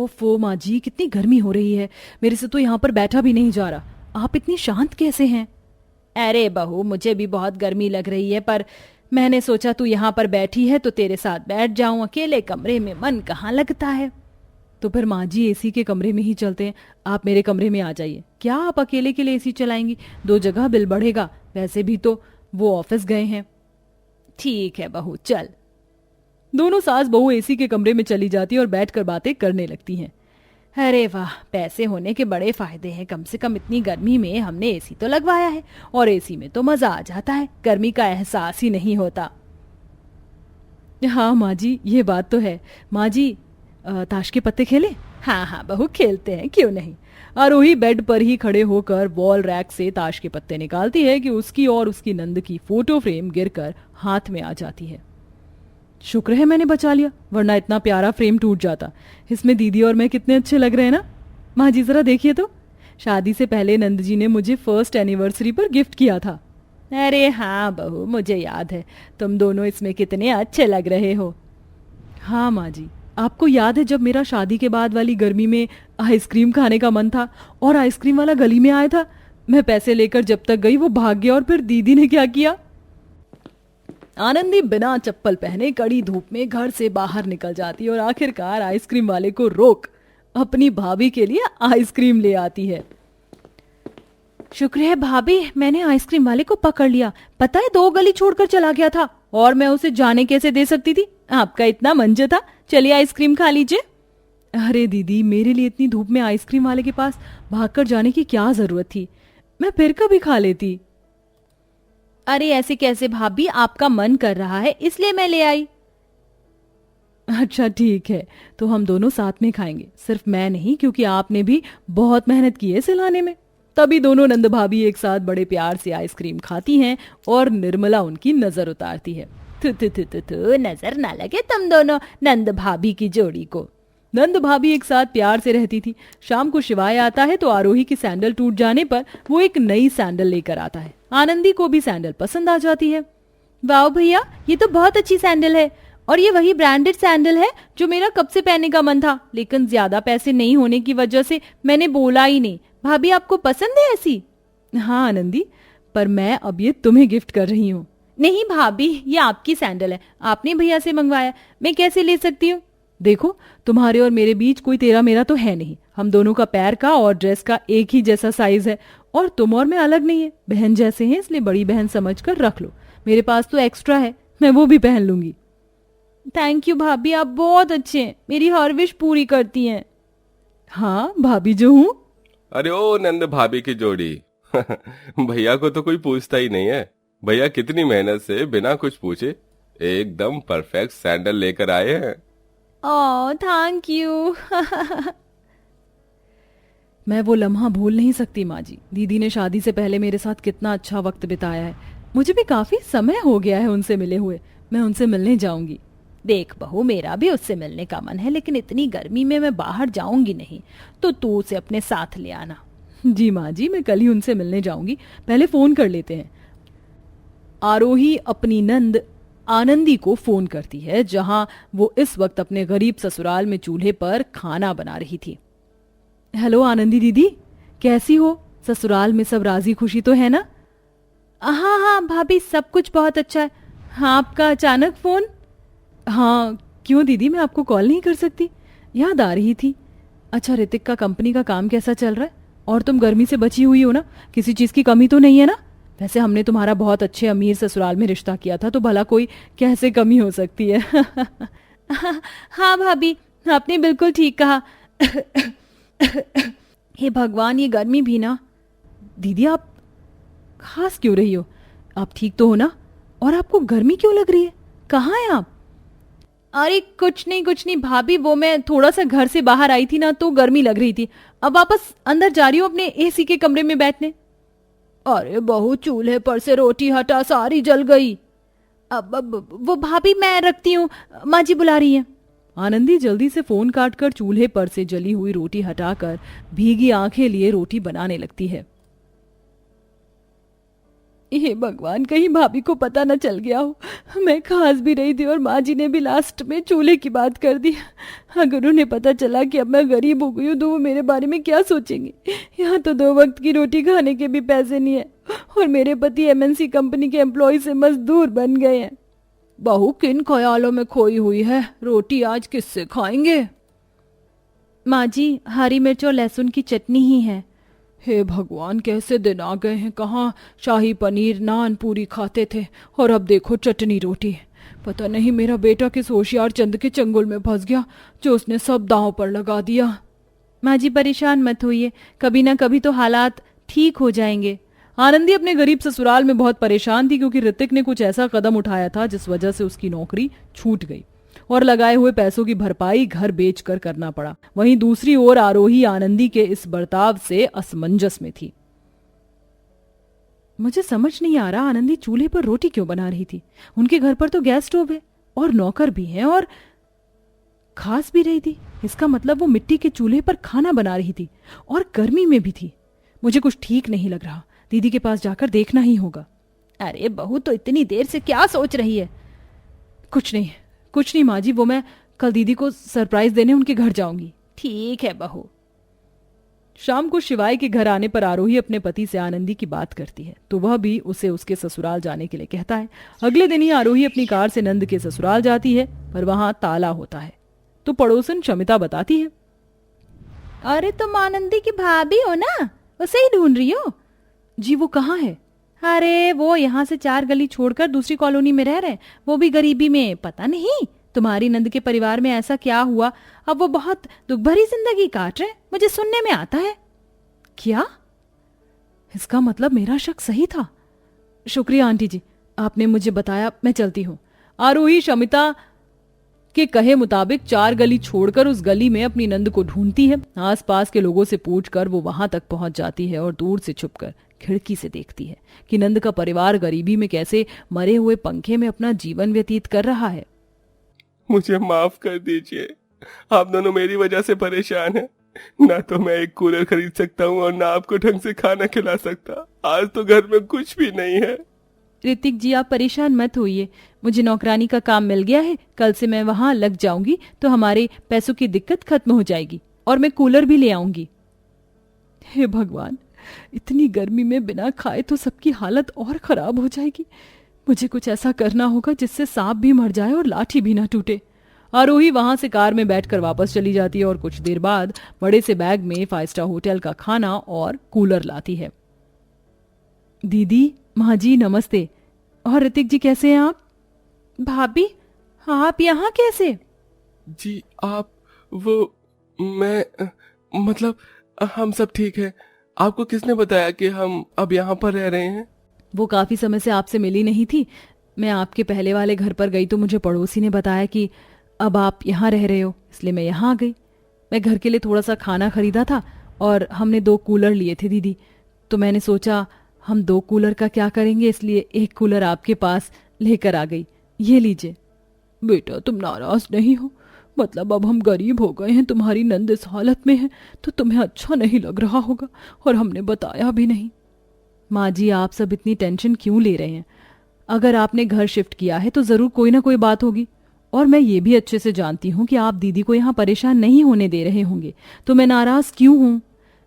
ओफो माँ जी, कितनी गर्मी हो रही है, मेरे से तो यहाँ पर बैठा भी नहीं जा रहा। आप इतनी शांत कैसे हैं? अरे बहू, मुझे भी बहुत गर्मी लग रही है, पर मैंने सोचा तू यहाँ पर बैठी है तो तेरे साथ बैठ जाऊं। अकेले कमरे में मन कहाँ लगता है। तो फिर माँ जी एसी के कमरे में ही चलते हैं, आप मेरे कमरे में आ जाइए। क्या आप अकेले के लिए एसी चलाएंगी? 2 जगह बिल बढ़ेगा, वैसे भी तो वो ऑफिस गए हैं। ठीक है बहू, चल। दोनों सास बहू एसी के कमरे में चली जाती हैं और बैठकर बातें करने लगती हैं। अरे वाह, पैसे होने के बड़े फायदे हैं। कम से कम इतनी गर्मी में हमने एसी तो लगवाया है, और एसी में तो मजा आ जाता है, गर्मी का एहसास ही नहीं होता। हाँ माँ जी, ये बात तो है। माँ जी, ताश के पत्ते खेलें? हाँ हाँ बहू, खेलते हैं, क्यों नहीं। आरोही बेड पर ही खड़े होकर वॉल रैक से ताश के पत्ते निकालती है कि उसकी और उसकी नंद की फोटो फ्रेम गिरकर हाथ में आ जाती है। शुक्र है मैंने बचा लिया, वरना इतना प्यारा फ्रेम टूट जाता। इसमें दीदी और मैं कितने अच्छे लग रहे हैं ना। माँ जी जरा देखिए तो, शादी से पहले नंद जी ने मुझे फर्स्ट एनिवर्सरी पर गिफ्ट किया था। अरे हाँ बहू, मुझे याद है, तुम दोनों इसमें कितने अच्छे लग रहे हो। हाँ माँ जी, आपको याद है जब मेरा शादी के बाद वाली गर्मी में आइसक्रीम खाने का मन था और आइसक्रीम वाला गली में आया था? मैं पैसे लेकर जब तक गई वो भाग गया, और फिर दीदी ने क्या किया? आनंदी बिना चप्पल पहने कड़ी धूप में घर से बाहर निकल जाती है और आखिरकार आइसक्रीम वाले को रोक अपनी भाभी के लिए आइसक्रीम ले आती है। शुक्र है भाभी, मैंने आइसक्रीम वाले को पकड़ लिया। पता है 2 गली छोड़कर चला गया था, और मैं उसे जाने कैसे दे सकती थी? आपका इतना मंज था। चलिए आइसक्रीम खा लीजिए। अरे दीदी, मेरे लिए इतनी धूप में आइसक्रीम वाले के पास भागकर जाने की क्या जरूरत थी? मैं फिर कभी खा लेती। अरे ऐसे कैसे भाभी, आपका मन कर रहा है इसलिए मैं ले आई। अच्छा ठीक है, तो हम दोनों साथ में खाएंगे। सिर्फ मैं नहीं, क्योंकि आपने भी बहुत मेहनत की है इसे लाने में। तभी दोनों नंद भाभी एक साथ बड़े प्यार से आइसक्रीम खाती हैं और निर्मला उनकी नजर उतारती है। थु थु थु थु थु, नजर ना लगे तुम दोनों नंद भाभी की जोड़ी को। नंद भाभी एक साथ प्यार से रहती थी। शाम को शिवाय आता है तो आरोही की सैंडल टूट जाने पर वो एक नई सैंडल लेकर आता है। आनंदी को भी सैंडल पसंद आ जाती है। वाह भैया, ये तो बहुत अच्छी सैंडल है, और ये वही ब्रांडेड सैंडल है जो मेरा कब से पहनने का मन था, लेकिन ज्यादा पैसे नहीं होने की वजह से मैंने बोला ही नहीं। भाभी आपको पसंद है ऐसी? हाँ आनंदी, पर मैं अब ये तुम्हें गिफ्ट कर रही हूँ। नहीं भाभी, ये आपकी सैंडल है, आपने भैया से मंगवाया, मैं कैसे ले सकती हूँ? देखो, तुम्हारे और मेरे बीच कोई तेरा मेरा तो है नहीं। हम दोनों का पैर का और ड्रेस का एक ही जैसा साइज है, और तुम और मैं अलग नहीं है, बहन जैसे हैं, इसलिए बड़ी बहन समझकर रख लो। मेरे पास तो एक्स्ट्रा है, मैं वो भी पहन लूंगी। थैंक यू भाभी, आप बहुत अच्छे हैं, मेरी हर विश पूरी करती हैं। हाँ भाभी जो हूँ। अरे ओ नंद भाभी की जोड़ी। भैया को तो कोई पूछता ही नहीं है। भैया कितनी मेहनत से बिना कुछ पूछे एकदम परफेक्ट सैंडल लेकर आए हैं। Oh thank you. मैं वो लम्हा भूल नहीं सकती माँ जी। दीदी ने शादी से पहले मेरे साथ कितना अच्छा वक्त बिताया है। मुझे भी काफी समय हो गया है उनसे मिले हुए। मैं उनसे मिलने जाऊंगी। देख बहू, मेरा भी उससे मिलने का मन है, लेकिन इतनी गर्मी में मैं बाहर जाऊंगी नहीं, तो तू उसे अपने साथ ले आना। जी माँ जी, मैं कल ही उनसे मिलने जाऊंगी, पहले फोन कर लेते हैं। आरोही अपनी नंद आनंदी को फोन करती है, जहां वो इस वक्त अपने गरीब ससुराल में चूल्हे पर खाना बना रही थी। हेलो आनंदी दीदी, कैसी हो? ससुराल में सब राजी खुशी तो है ना? हाँ हाँ भाभी, सब कुछ बहुत अच्छा है। हाँ, आपका अचानक फोन? हाँ क्यों दीदी, मैं आपको कॉल नहीं कर सकती? याद आ रही थी। अच्छा, ऋतिक का कंपनी का काम कैसा चल रहा है? और तुम गर्मी से बची हुई हो ना, किसी चीज की कमी तो नहीं है ना? वैसे हमने तुम्हारा बहुत अच्छे अमीर ससुराल में रिश्ता किया था, तो भला कोई कैसे कमी हो सकती है? हाँ भाभी, आपने बिल्कुल ठीक कहा। हे भगवान, ये गर्मी भी ना। दीदी आप खास क्यों रही हो? आप ठीक तो हो ना? और आपको गर्मी क्यों लग रही है? कहाँ हैं आप? अरे कुछ नहीं भाभी, वो मैं थोड़ा सा घर से बाहर आई थी ना, तो गर्मी लग रही थी। अब वापस अंदर जा रही हूँ अपने एसी के कमरे में बैठने। अरे बहू, चूल्हे पर से रोटी हटा, सारी जल गई। अब वो भाभी मैं रखती हूँ, माँ जी बुला रही है। आनंदी जल्दी से फोन काटकर चूल्हे पर से जली हुई रोटी हटाकर भीगी आंखें लिए रोटी बनाने लगती है। हे भगवान, कहीं भाभी को पता न चल गया हो। मैं खास भी रही थी और माँ जी ने भी लास्ट में चूल्हे की बात कर दी। अगर उन्हें पता चला कि अब मैं गरीब हो गई हूँ तो वो मेरे बारे में क्या सोचेंगे। यहाँ तो 2 वक्त की रोटी खाने के भी पैसे नहीं है और मेरे पति एमएनसी कंपनी के एम्प्लॉय से मजदूर बन गए हैं। बहू किन ख्यालों में खोई हुई है, रोटी आज किससे खाएंगे? माँ जी, हरी मिर्च और लहसुन की चटनी ही है। हे भगवान, कैसे दिन आ गए हैं। कहाँ शाही पनीर नान पूरी खाते थे और अब देखो चटनी रोटी। पता नहीं मेरा बेटा किस होशियार चंद के चंगुल में फंस गया जो उसने सब दांव पर लगा दिया। माँ जी परेशान मत होइए, कभी ना कभी तो हालात ठीक हो जाएंगे। आनंदी अपने गरीब ससुराल में बहुत परेशान थी क्योंकि ऋतिक ने कुछ ऐसा कदम उठाया था जिस वजह से उसकी नौकरी छूट गई और लगाए हुए पैसों की भरपाई घर बेचकर करना पड़ा। वहीं दूसरी ओर आरोही आनंदी के इस बर्ताव से असमंजस में थी। मुझे समझ नहीं आ रहा आनंदी चूल्हे पर रोटी क्यों बना रही थी। उनके घर पर तो गैस स्टोव है और नौकर भी हैं और खास भी रही थी। इसका मतलब वो मिट्टी के चूल्हे पर खाना बना रही थी और गर्मी में भी थी। मुझे कुछ ठीक नहीं लग रहा। दीदी के पास जाकर देखना ही होगा। अरे बहू, तो इतनी देर से क्या सोच रही है? कुछ नहीं माँ जी, वो मैं कल दीदी को सरप्राइज देने उनके घर जाऊंगी। ठीक है बहू। शाम को शिवाय के घर आने पर आरोही अपने पति से आनंदी की बात करती है तो वह भी उसे उसके ससुराल जाने के लिए कहता है। अगले दिन ही आरोही अपनी कार से नंद के ससुराल जाती है पर वहां ताला होता है तो पड़ोसन शमिता बताती है, अरे तुम आनंदी की भाभी हो ना, उसे ही ढूंढ रही हो? जी, वो कहाँ है? अरे वो यहाँ से 4 गली छोड़कर दूसरी कॉलोनी में रह रहे, वो भी गरीबी में। पता नहीं तुम्हारी नंद के परिवार में ऐसा क्या हुआ, अब वो बहुत दुख भरी जिंदगी काट रहे, मुझे सुनने में आता है। क्या? इसका मतलब मेरा शक सही था। शुक्रिया आंटी जी, आपने मुझे बताया। मैं चलती हूँ। आरोही शमिता के कहे मुताबिक 4 गली छोड़कर उस गली में अपनी नंद को ढूंढती है। आसपास के लोगों से पूछकर वो वहां तक पहुंच जाती है और दूर से छुपकर खिड़की से देखती है कि नंद का परिवार गरीबी में कैसे मरे हुए पंखे में अपना जीवन व्यतीत कर रहा है। मुझे माफ कर दीजिए, आप दोनों मेरी वजह से परेशान हैं। ना तो मैं एक कूलर खरीद सकता हूँ और ना आपको ढंग से खाना खिला सकता। आज तो घर में कुछ भी नहीं है। ऋतिक जी, आप परेशान मत होइए, मुझे नौकरानी का काम मिल गया है। कल से मैं वहां लग जाऊंगी तो हमारे पैसों की दिक्कत खत्म हो जाएगी और मैं कूलर भी ले आऊंगी। हे भगवान, इतनी गर्मी में बिना खाए तो सबकी हालत और खराब हो जाएगी। मुझे कुछ ऐसा करना होगा जिससे सांप भी मर जाए और लाठी भी ना टूटे। आरोही वहां से कार में बैठकर वापस चली जाती है और कुछ देर बाद बड़े से बैग में 5 स्टार होटल का खाना और कूलर लाती है। दीदी, माँ जी नमस्ते। और ऋतिक जी कैसे हैं आप? भाभी, आप यहाँ कैसे? जी आप, वो मैं मतलब हम सब ठीक है। आपको किसने बताया कि हम अब यहाँ पर रह रहे हैं? वो काफी समय से आपसे मिली नहीं थी। मैं आपके पहले वाले घर पर गई तो मुझे पड़ोसी ने बताया कि अब आप यहाँ रह रहे हो, इसलिए मैं यहाँ आ गई। मैं घर के लिए थोड़ा सा खाना खरीदा था और हमने 2 कूलर लिए थे दीदी, तो मैंने सोचा हम 2 कूलर का क्या करेंगे, इसलिए 1 कूलर आपके पास लेकर आ गई। ये लीजिए। बेटा, तुम नाराज नहीं हो? मतलब अब हम गरीब हो गए हैं, तुम्हारी नंद इस हालत में है तो तुम्हें अच्छा नहीं लग रहा होगा और हमने बताया भी नहीं। माँ जी, आप सब इतनी टेंशन क्यों ले रहे हैं? अगर आपने घर शिफ्ट किया है तो जरूर कोई ना कोई बात होगी और मैं ये भी अच्छे से जानती हूँ कि आप दीदी को यहाँ परेशान नहीं होने दे रहे होंगे, तो मैं नाराज क्यों हूँ?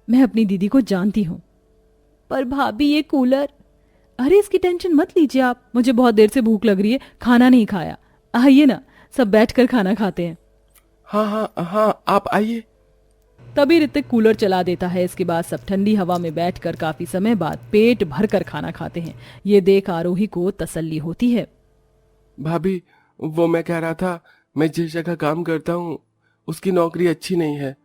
मैं अपनी दीदी को जानती हूँ। पर भाभी, ये कूलर। अरे इसकी टेंशन मत लीजिए आप, मुझे बहुत देर से भूख लग रही है, खाना नहीं खाया। आइए ना, सब बैठकर खाना खाते हैं। हाँ हाँ हाँ, आप आइए। तभी ऋतिक कूलर चला देता है। इसके बाद सब ठंडी हवा में बैठकर काफी समय बाद पेट भरकर खाना खाते हैं। ये देख आरोही को तसल्ली होती है। भाभी, वो मैं कह रहा था, मैं जिस जगह काम करता हूँ उसकी नौकरी अच्छी नहीं है।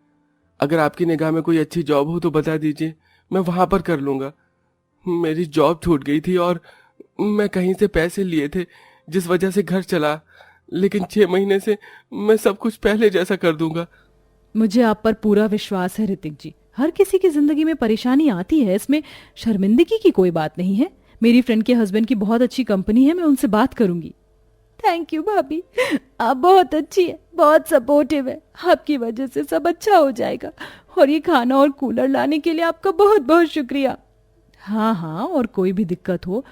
अगर आपकी निगाह में कोई अच्छी जॉब हो तो बता दीजिए, मैं वहां पर कर लूंगा। मेरी जॉब छूट गई थी और मैं कहीं से पैसे लिए थे जिस वजह से घर चला, लेकिन 6 महीने से मैं सब कुछ पहले जैसा कर दूंगा। मुझे आप पर पूरा विश्वास है ऋतिक जी। हर किसी की जिंदगी में परेशानी आती है, इसमें शर्मिंदगी की कोई बात नहीं है। मेरी फ्रेंड के हस्बैंड की बहुत अच्छी कंपनी है, मैं उनसे बात करूंगी। थैंक यू भाभी, आप बहुत अच्छी है, बहुत सपोर्टिव है। आपकी वजह से सब अच्छा हो जाएगा और ये खाना और कूलर लाने के लिए आपका बहुत बहुत शुक्रिया। हाँ हाँ, और कोई भी दिक्कत हो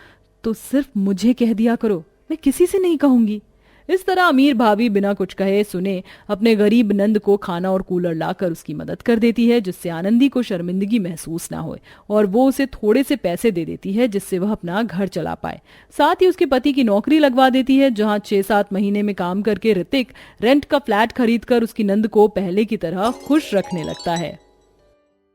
तो सिर्फ मुझे कह दिया करो, मैं किसी से नहीं कहूंगी। इस तरह अमीर भाभी बिना कुछ कहे सुने अपने गरीब नंद को खाना और कूलर लाकर उसकी मदद कर देती है, जिससे आनंदी को शर्मिंदगी महसूस ना हो, और वो उसे थोड़े से पैसे दे देती है जिससे वह अपना घर चला पाए। साथ ही उसके पति की नौकरी लगवा देती है, जहां 6-7 महीने में काम करके ऋतिक रेंट का फ्लैट खरीदकर उसकी नंद को पहले की तरह खुश रखने लगता है।